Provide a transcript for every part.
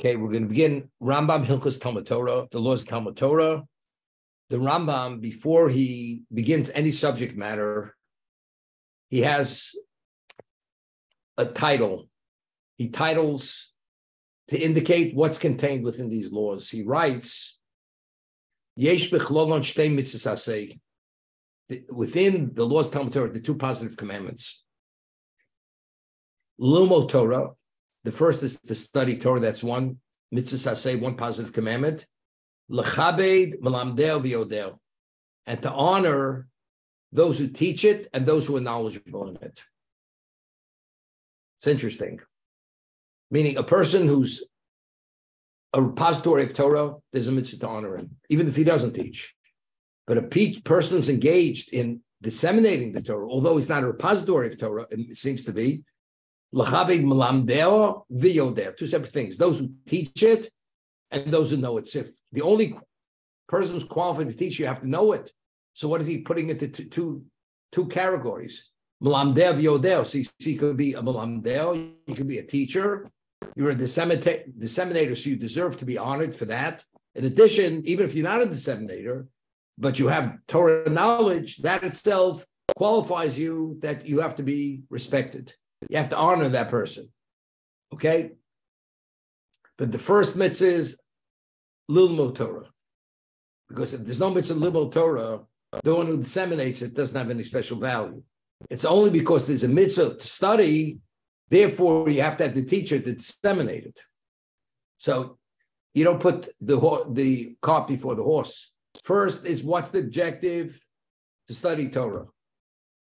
Okay, we're going to begin Rambam Hilchos Talmud Torah, the laws of Talmud Torah. The Rambam, before he begins any subject matter, he has a title. He titles to indicate what's contained within these laws. He writes, Yesh b'chlolon shtei mitzvos aseh. Within the laws of Talmud Torah, the two positive commandments. Lumo Torah, the first is to study Torah, that's one mitzvah aseh, one positive commandment. L'chabed melamdeo v'yodeo, and to honor those who teach it and those who are knowledgeable in it. It's interesting. Meaning a person who's a repository of Torah, there's a mitzvah to honor him, even if he doesn't teach. But a person who's engaged in disseminating the Torah, although he's not a repository of Torah, it seems to be, l'chabed melamdeo v'yodeo, two separate things. Those who teach it and those who know it. So if the only person who's qualified to teach, you have to know it. So what is he putting into two categories? Melamdeo v'yodeo. So you could be a melamdeo, you could be a teacher, you're a disseminator, so you deserve to be honored for that. In addition, even if you're not a disseminator, but you have Torah knowledge, that itself qualifies you that you have to be respected. You have to honor that person. Okay? But the first mitzvah is Lilmo Torah. Because if there's no mitzvah Lilmo Torah, the one who disseminates it doesn't have any special value. It's only because there's a mitzvah to study, therefore you have to have the teacher to disseminate it. So you don't put the cart before the horse. First is what's the objective to study Torah.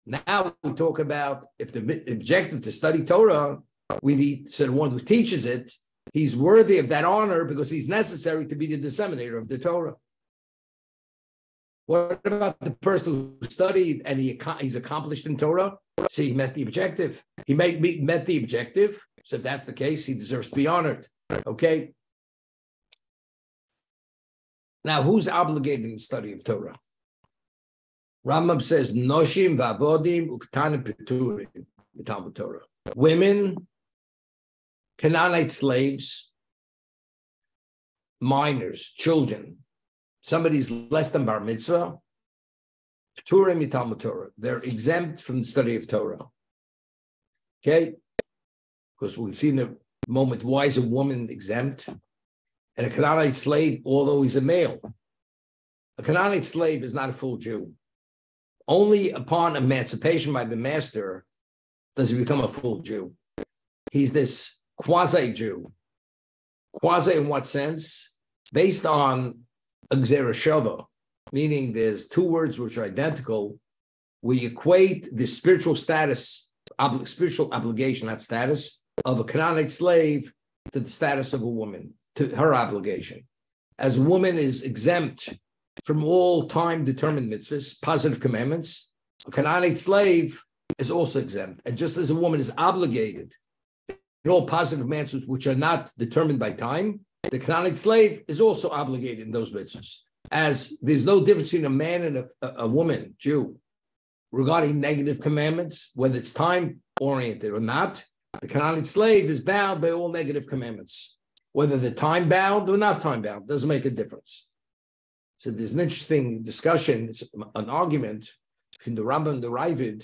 Now we talk about if the objective to study Torah, we need, so the one who teaches it, he's worthy of that honor because he's necessary to be the disseminator of the Torah. What about the person who studied and he's accomplished in Torah? See, he met the objective. He met the objective. So if that's the case, he deserves to be honored. Okay? Now, who's obligated in the study of Torah? Rambam says, Noshim v'avodim uktanim peturim in Talmud Torah. Women, Canaanite slaves, minors, children, somebody's less than bar mitzvah, peturim in Talmud Torah. They're exempt from the study of Torah. Okay? Because we'll see in a moment, why is a woman exempt? And a Canaanite slave, although he's a male, a Canaanite slave is not a full Jew. Only upon emancipation by the master does he become a full Jew. He's this quasi-Jew. Quasi in what sense? Based on a gzera shava, meaning there's two words which are identical. We equate the spiritual status, spiritual obligation, not status, of a Canaanite slave to the status of a woman, to her obligation. As a woman is exempt from all time-determined mitzvahs, positive commandments, a Canaanite slave is also exempt. And just as a woman is obligated in all positive mitzvahs which are not determined by time, the Canaanite slave is also obligated in those mitzvahs. As there's no difference between a man and a woman, Jew, regarding negative commandments, whether it's time-oriented or not, the Canaanite slave is bound by all negative commandments. Whether they're time-bound or not time-bound, doesn't make a difference. So there's an interesting discussion, it's an argument between the Rambam and the Ravid.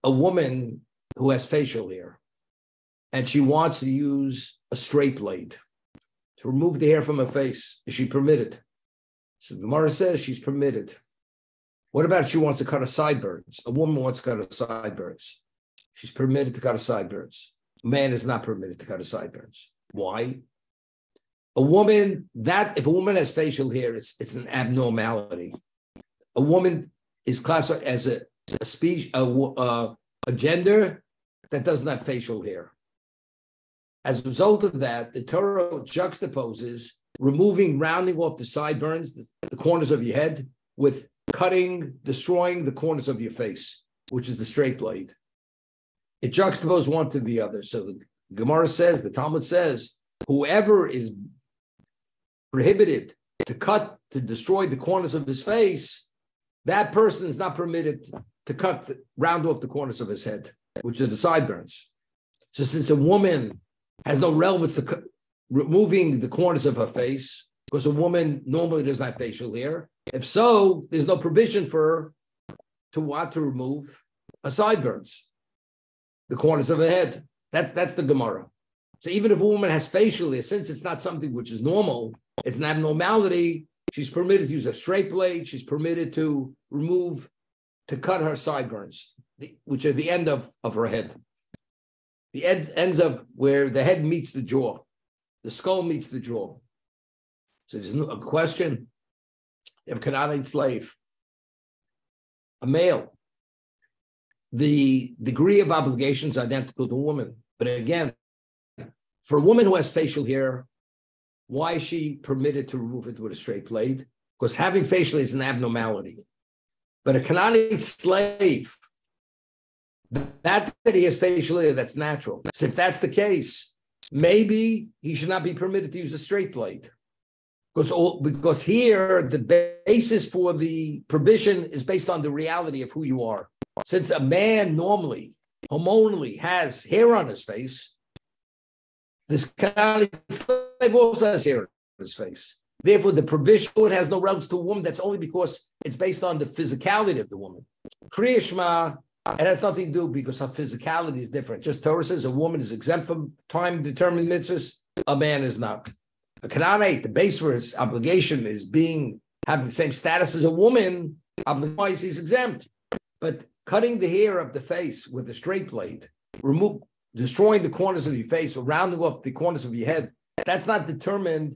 A woman who has facial hair, and she wants to use a straight blade to remove the hair from her face. Is she permitted? So the Gemara says she's permitted. What about if she wants to cut her sideburns? A woman wants to cut her sideburns. She's permitted to cut her sideburns. A man is not permitted to cut her sideburns. Why? A woman, if a woman has facial hair, it's an abnormality. A woman is classified as a species, a gender that doesn't have facial hair. As a result of that, the Torah juxtaposes rounding off the sideburns, the corners of your head, with destroying the corners of your face, which is the straight blade. It juxtaposes one to the other. So the Gemara says, the Talmud says, whoever is prohibited to destroy the corners of his face, that person is not permitted to round off the corners of his head, which are the sideburns. So since a woman has no relevance removing the corners of her face, because a woman normally does not have facial hair. If so, there's no provision for her to remove her sideburns, the corners of her head. That's the Gemara. So even if a woman has facial hair, since it's not something which is normal, it's an abnormality, she's permitted to use a straight blade, she's permitted to cut her sideburns, which are the end of her head. The ends of where the head meets the jaw, the skull meets the jaw. So there's a question. If a Canaanite slave, a male, the degree of obligation is identical to a woman. But again, for a woman who has facial hair, why is she permitted to remove it with a straight blade? Because having facial hair is an abnormality. But a Canaanite slave, that he has facial hair, that's natural. So if that's the case, maybe he should not be permitted to use a straight blade. Because here, the basis for the prohibition is based on the reality of who you are. Since a man normally, hormonally, has hair on his face, this Canaanite slave also has hair on his face. Therefore, the prohibition has no relevance to a woman. That's only because it's based on the physicality of the woman. Kriya Shema, it has nothing to do because her physicality is different. Just Torah says a woman is exempt from time-determined mitzvahs, a man is not. A Canaanite, the base for his obligation is having the same status as a woman, otherwise he's exempt. But cutting the hair of the face with a straight blade, destroying the corners of your face or rounding off the corners of your head, that's not determined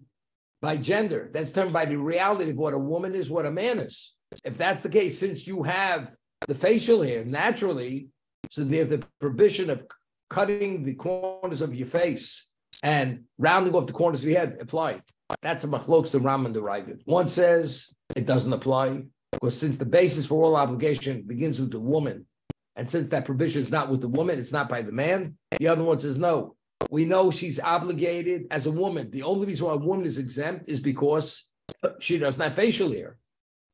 by gender. That's determined by the reality of what a woman is, what a man is. If that's the case, since you have the facial hair naturally, so there's the prohibition of cutting the corners of your face and rounding off the corners of your head applied. That's a machlokes the Rambam and the Ravid. One says it doesn't apply because since the basis for all obligation begins with the woman, and since that prohibition is not with the woman, it's not by the man. The other one says no. We know she's obligated as a woman. The only reason why a woman is exempt is because she doesn't have facial hair.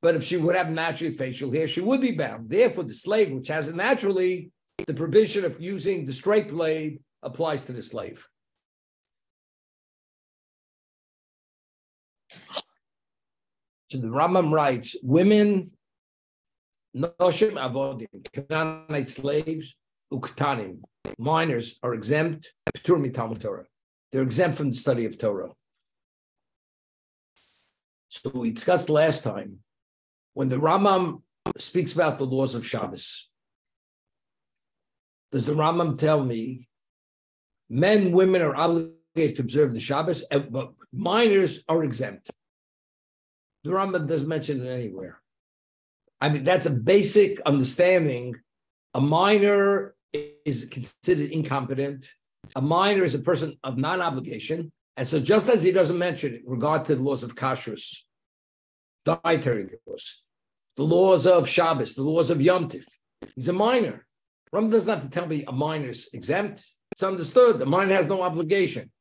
But if she would have naturally facial hair, she would be bound. Therefore, the slave, which has it naturally, the prohibition of using the straight blade applies to the slave. And the Rambam writes, women, noshim avodim, Canaanite slaves, uktanim, minors are exempt, p'tur mitalmud Torah. They're exempt from the study of Torah. So we discussed last time, when the Rambam speaks about the laws of Shabbos, does the Rambam tell me men, women are obligated to observe the Shabbos, but minors are exempt? The Rambam doesn't mention it anywhere. I mean, that's a basic understanding. A minor is considered incompetent. A minor is a person of non-obligation. And so just as he doesn't mention it in regard to the laws of kashrus, dietary laws, the laws of Shabbos, the laws of Yom Tif, he's a minor. Rambam doesn't have to tell me a minor is exempt. It's understood. The minor has no obligation.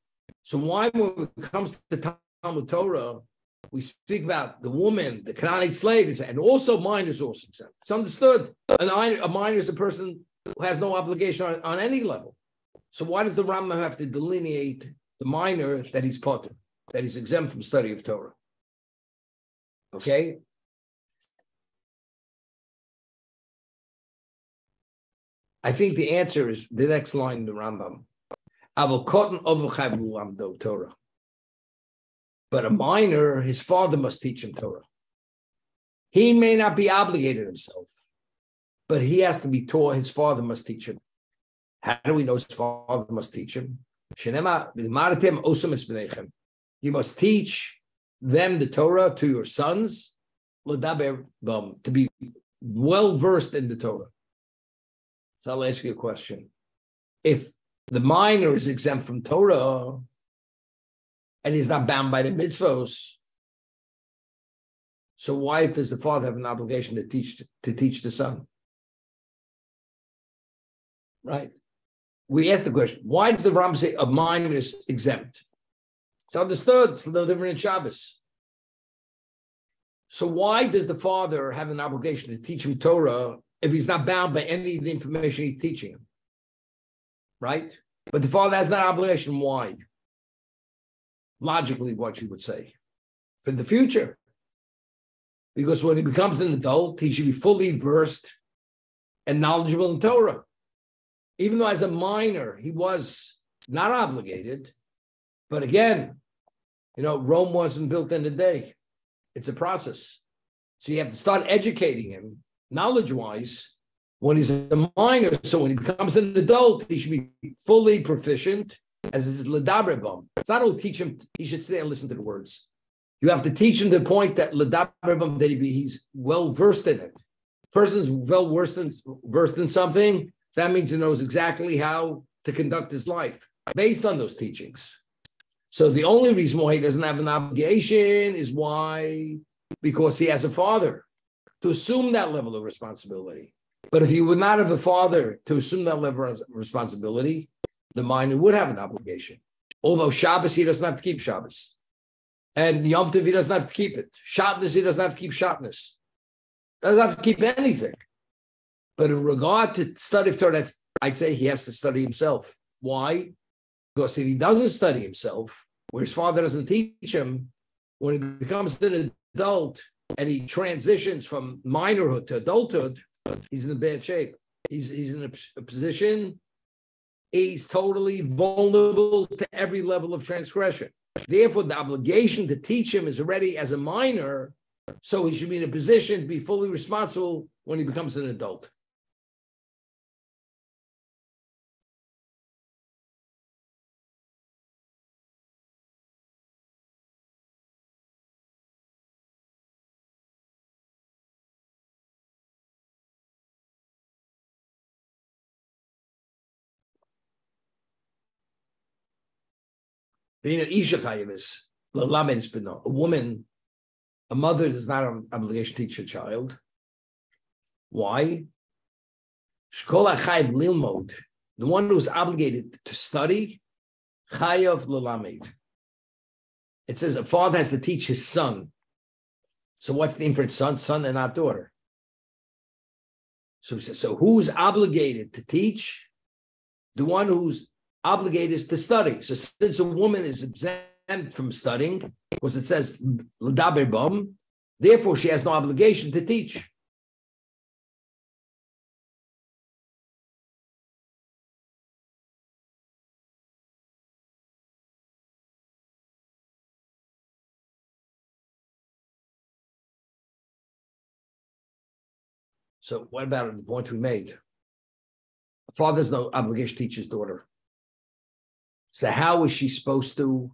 So why, when it comes to Talmud Torah, we speak about the woman, the Canaanite slave, and also minors also exempt. It's understood. A minor is a person who has no obligation on any level. So why does the Rambam have to delineate the minor that he's potter, that he's exempt from study of Torah? Okay? I think the answer is the next line in the Rambam. Torah. But a minor, his father must teach him Torah. He may not be obligated himself, but he has to be taught. His father must teach him. How do we know his father must teach him? You must teach them the Torah to your sons, to be well versed in the Torah. So I'll ask you a question. If the minor is exempt from Torah and he's not bound by the mitzvos, so why does the father have an obligation to teach the son? Right? We asked the question, why does the Rambam say a minor is exempt? It's understood. It's a little different in Shabbos. So why does the father have an obligation to teach him Torah if he's not bound by any of the information he's teaching him? Right? But the father has that obligation. Why? logically what you would say, for the future. Because when he becomes an adult, he should be fully versed and knowledgeable in Torah. Even though as a minor, he was not obligated. But again, Rome wasn't built in a day. It's a process. So you have to start educating him knowledge-wise when he's a minor. So when he becomes an adult, he should be fully proficient, as is L'daber bam. It's not only teach him, he should stay and listen to the words. You have to teach him to the point that L'daber bam, that he's well-versed in it. Person's versed in something, that means he knows exactly how to conduct his life based on those teachings. So the only reason why he doesn't have an obligation is because he has a father to assume that level of responsibility. But if he would not have a father to assume that level of responsibility, the minor would have an obligation. Although Shabbos, he doesn't have to keep Shabbos. And Yom Tov, he doesn't have to keep it. Shatnez, he doesn't have to keep Shatnez. Doesn't have to keep anything. But in regard to study of Torah, I'd say he has to study himself. Why? Because if he doesn't study himself, where his father doesn't teach him, when he becomes an adult and he transitions from minorhood to adulthood, he's in a bad shape. He's in a position, he's totally vulnerable to every level of transgression. Therefore, the obligation to teach him is already as a minor, so he should be in a position to be fully responsible when he becomes an adult. Being an isha chayiv a woman, a mother does not have an obligation to teach her child. Why? Shkola chayiv lilmod, the one who is obligated to study, chayav lelamed. It says a father has to teach his son. So what's the inference? Son and not daughter. So who's obligated to teach? The one who's obligated is to study. So since a woman is exempt from studying, because it says l'daber bam, therefore she has no obligation to teach. So what about the point we made? A father has no obligation to teach his daughter. So how is she supposed to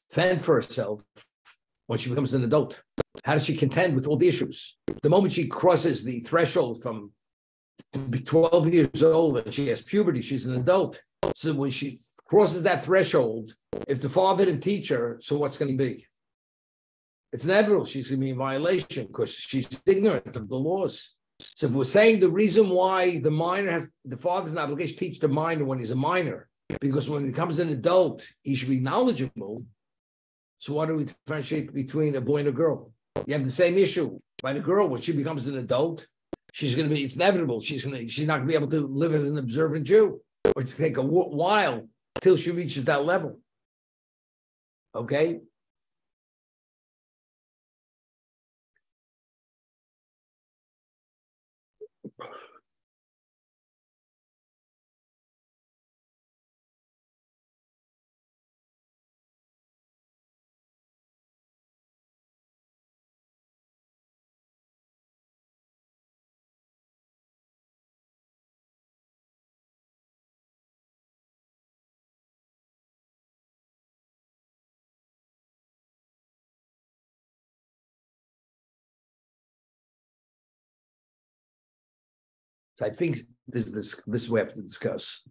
fend for herself when she becomes an adult? How does she contend with all the issues? The moment she crosses the threshold from to be 12 years old and she has puberty, she's an adult. So when she crosses that threshold, if the father didn't teach her, so what's going to be? It's inevitable. She's going to be in violation because she's ignorant of the laws. So if we're saying the reason why the father has an obligation to teach the minor when he's a minor, because when he becomes an adult, he should be knowledgeable. So why do we differentiate between a boy and a girl? You have the same issue. By the girl, when she becomes an adult, it's inevitable. She's not going to be able to live as an observant Jew. Or it's going to take a while till she reaches that level. Okay? So I think this we have to discuss.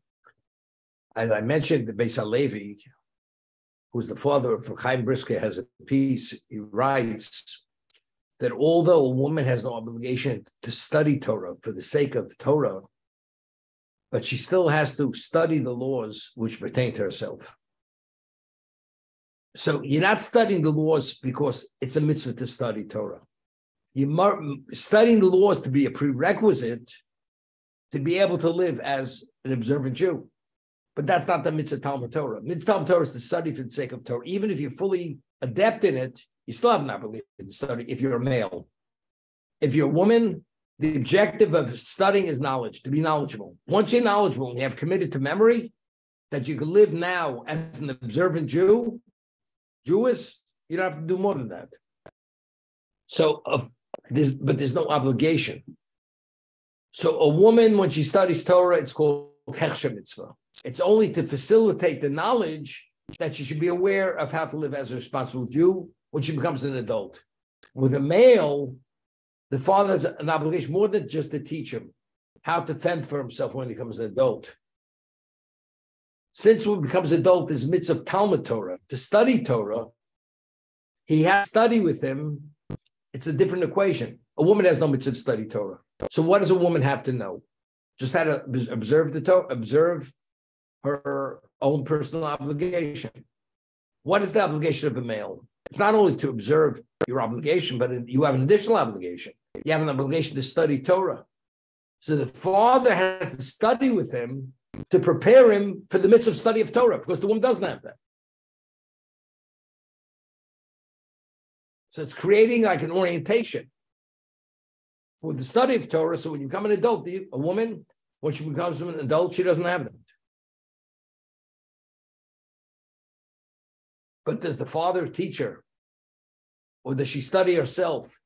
As I mentioned, the Beis HaLevi, who's the father of Chaim Brisker, has a piece. He writes that although a woman has no obligation to study Torah for the sake of Torah, but she still has to study the laws which pertain to herself. So you're not studying the laws because it's a mitzvah to study Torah. You're studying the laws to be a prerequisite to be able to live as an observant Jew. But that's not the mitzvah Talmud Torah. Mitzvah Talmud Torah is to study for the sake of Torah. Even if you're fully adept in it, you still have an obligation to study if you're a male. If you're a woman, the objective of studying is knowledge, to be knowledgeable. Once you're knowledgeable and you have committed to memory, that you can live now as an observant Jewish, you don't have to do more than that. So, there's no obligation. So a woman, when she studies Torah, it's called Hechsher Mitzvah. It's only to facilitate the knowledge that she should be aware of how to live as a responsible Jew when she becomes an adult. With a male, the father has an obligation more than just to teach him how to fend for himself when he becomes an adult. Since when he becomes an adult, there's mitzvah of Talmud Torah. To study Torah, he has to study with him. It's a different equation. A woman has no mitzvah to study Torah. So what does a woman have to know? Just how to observe the Torah, observe her own personal obligation. What is the obligation of a male? It's not only to observe your obligation, but you have an additional obligation. You have an obligation to study Torah. So the father has to study with him to prepare him for the mitzvah of study of Torah, because the woman doesn't have that. So it's creating like an orientation for the study of Torah. So when you become an adult, a woman, when she becomes an adult, she doesn't have that. But does the father teach her? Or does she study herself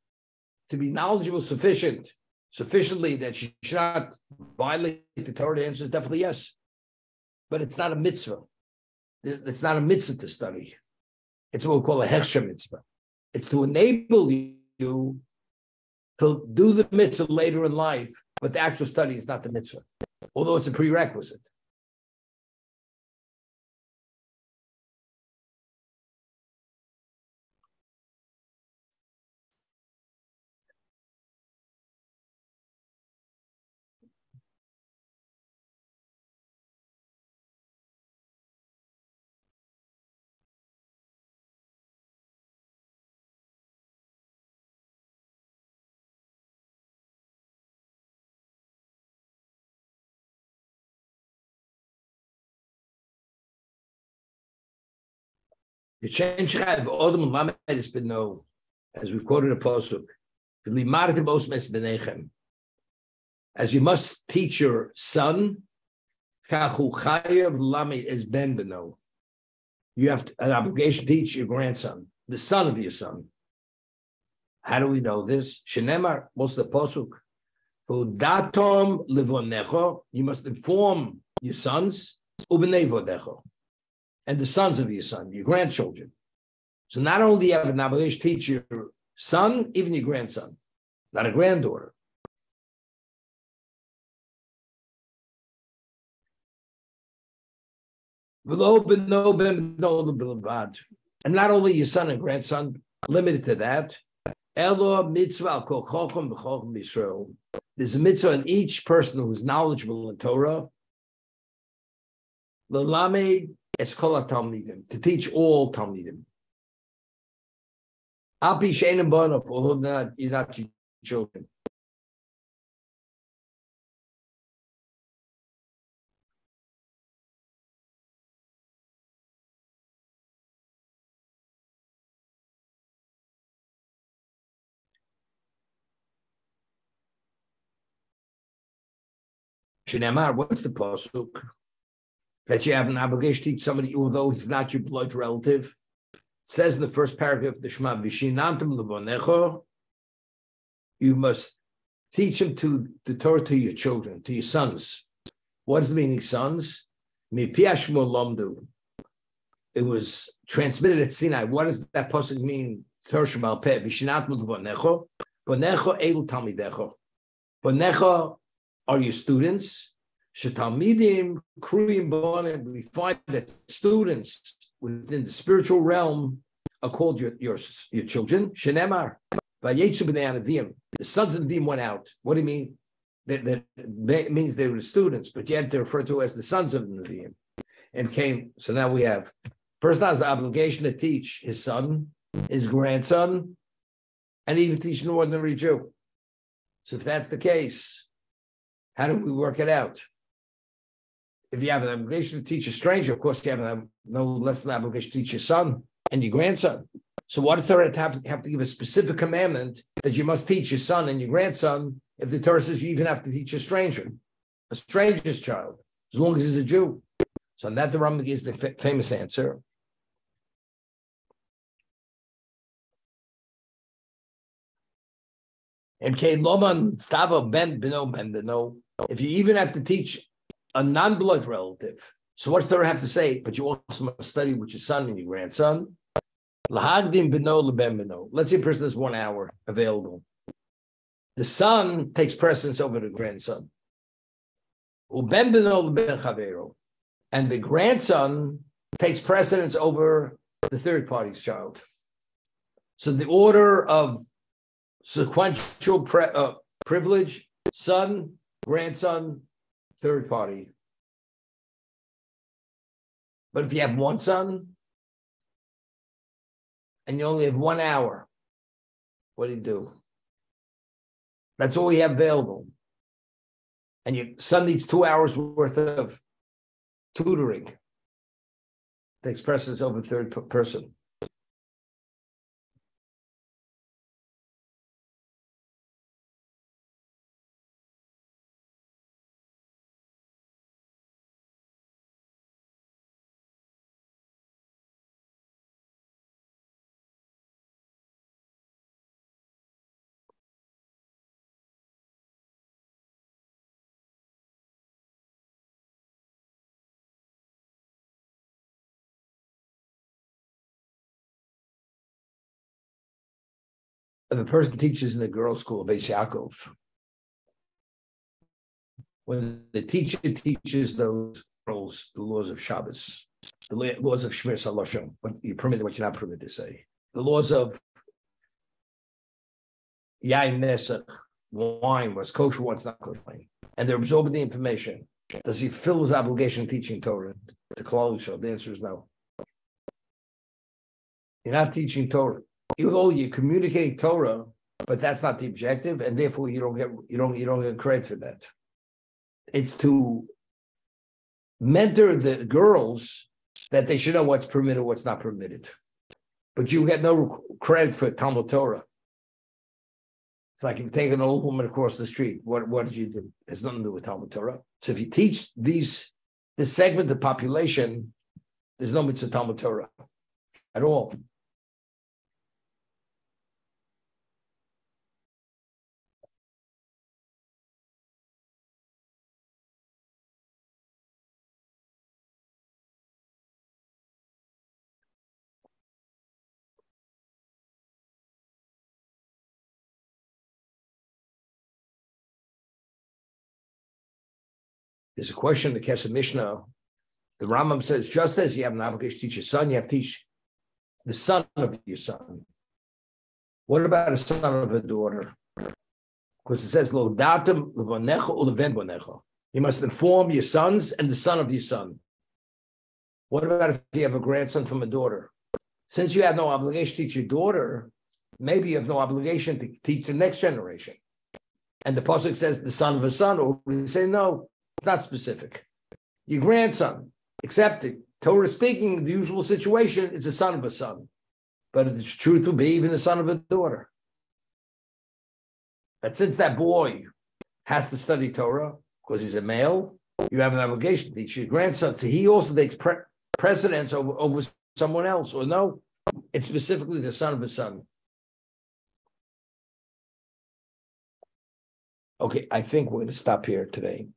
to be knowledgeable sufficiently that she should not violate the Torah? The answer is definitely yes. But it's not a mitzvah. It's not a mitzvah to study. It's what we call a hechsher mitzvah. It's to enable you to do the mitzvah later in life, but the actual study is not the mitzvah, although it's a prerequisite. The Shem Shechai of Odom and Lamed is beno, as we've quoted a pasuk, as you must teach your son, kachu chayav lamed is ben beno. You have an obligation to teach your grandson, the son of your son. How do we know this? Shenemar, most of the pasuk, Udatom livonecho, you must inform your sons, ubnei vodecho, and the sons of your son, your grandchildren. So not only do you have an obligation to teach your son, even your grandson, not a granddaughter. And not only your son and grandson, limited to that. There's a mitzvah on each person who's knowledgeable in Torah. To teach all Talmidim. Although you're not your children. Shnamar, what's the pasuk? That you have an obligation to teach somebody, although he's not your blood relative. It says in the first paragraph of the Shema, Vishinantam levonecho, you must teach him to the Torah to your children, to your sons. What does the meaning, sons? It was transmitted at Sinai. What does that pasuk mean? Torah Sheba'al Peh, Vishinantam levonecho, vonecho elu talmidecho. Vonecho are your students. Shetalmidim kriyim b'onim. We find that students within the spiritual realm are called your children. Shenemar vayetzu b'nei anavim. The sons of Nevi'im went out. What do you mean? That means they were the students, but yet they're referred to as the sons of the Nevi'im. And came. So now we have person has the obligation to teach his son, his grandson, and even teach an ordinary Jew. So if that's the case, how do we work it out? If you have an obligation to teach a stranger, of course, you have no less than an obligation to teach your son and your grandson. So why does Torah have to give a specific commandment that you must teach your son and your grandson if the Torah says you even have to teach a stranger's child, as long as he's a Jew? So on that, the Rambam gives the famous answer. If you even have to teach a non-blood relative, so what's Torah have to say? But you also must study with your son and your grandson. Let's say a person has 1 hour available. The son takes precedence over the grandson. And the grandson takes precedence over the third party's child. So the order of sequential privilege: son, grandson, third party. But if you have one son and you only have 1 hour, what do? That's all you have available. And your son needs 2 hours worth of tutoring. Takes precedence over third person. If a person teaches in the girls' school of Beis Yaakov, when the teacher teaches those girls the laws of Shabbos, the laws of Shmir Saloshim, what you're permitted, what you're not permitted to say, the laws of Yain Nesach, wine, what's kosher, what's not kosher, and they're absorbing the information, does he fill his obligation teaching Torah to Klal Yisrael? The answer is no. You're not teaching Torah. Although you're communicating Torah, but that's not the objective, and therefore you don't get credit for that. It's to mentor the girls that they should know what's permitted, what's not permitted. But you get no credit for Talmud Torah. It's like if you take an old woman across the street, what did you do? It has nothing to do with Talmud Torah. So if you teach this segment of the population, there's no mitzvah Talmud Torah at all. There's a question in the Kesef Mishnah. The Rambam says, just as you have an obligation to teach your son, you have to teach the son of your son. What about a son of a daughter? Because it says, Lo datem levanecha uleven bonecha. You must inform your sons and the son of your son. What about if you have a grandson from a daughter? Since you have no obligation to teach your daughter, maybe you have no obligation to teach the next generation. And the pasuk says the son of a son, or we say no. It's not specific. Your grandson, accepted. Torah speaking, the usual situation is a son of a son. But the truth would be even the son of a daughter. But since that boy has to study Torah, because he's a male, you have an obligation to teach your grandson. So he also takes precedence over someone else. Or no, it's specifically the son of a son. Okay, I think we're going to stop here today.